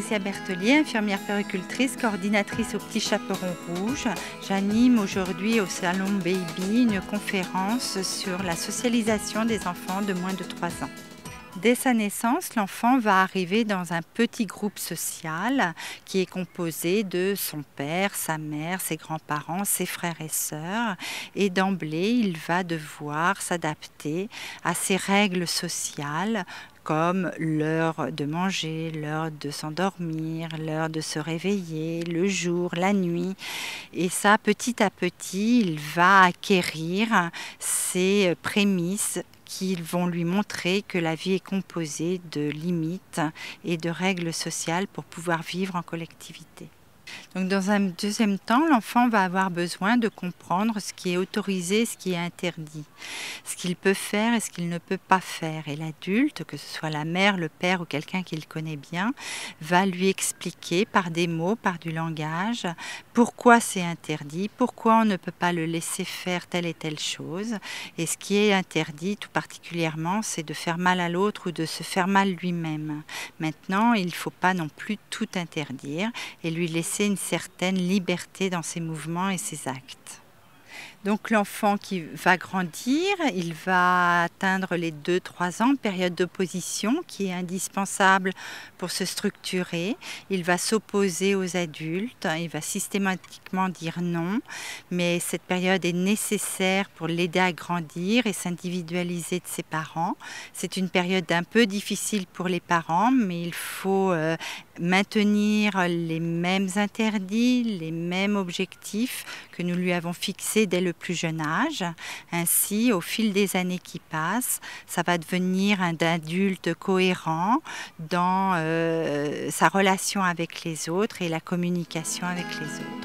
Patricia Bertelier, infirmière puéricultrice, coordinatrice au Petit Chaperon Rouge. J'anime aujourd'hui au Salon Baby une conférence sur la socialisation des enfants de moins de 3 ans. Dès sa naissance, l'enfant va arriver dans un petit groupe social qui est composé de son père, sa mère, ses grands-parents, ses frères et sœurs. Et d'emblée, il va devoir s'adapter à ces règles sociales comme l'heure de manger, l'heure de s'endormir, l'heure de se réveiller, le jour, la nuit. Et ça, petit à petit, il va acquérir ces prémices qui vont lui montrer que la vie est composée de limites et de règles sociales pour pouvoir vivre en collectivité. Donc dans un deuxième temps, l'enfant va avoir besoin de comprendre ce qui est autorisé, ce qui est interdit, ce qu'il peut faire et ce qu'il ne peut pas faire. Et l'adulte, que ce soit la mère, le père ou quelqu'un qu'il connaît bien, va lui expliquer par des mots, par du langage, pourquoi c'est interdit, pourquoi on ne peut pas le laisser faire telle et telle chose. Et ce qui est interdit tout particulièrement, c'est de faire mal à l'autre ou de se faire mal lui-même. Maintenant, il ne faut pas non plus tout interdire et lui laisser une certaine liberté dans ses mouvements et ses actes. Donc l'enfant qui va grandir, il va atteindre les 2-3 ans, période d'opposition qui est indispensable pour se structurer. Il va s'opposer aux adultes, il va systématiquement dire non, mais cette période est nécessaire pour l'aider à grandir et s'individualiser de ses parents. C'est une période un peu difficile pour les parents, mais il faut maintenir les mêmes interdits, les mêmes objectifs que nous lui avons fixés dès le plus jeune âge. Ainsi, au fil des années qui passent, ça va devenir un adulte cohérent dans sa relation avec les autres et la communication avec les autres.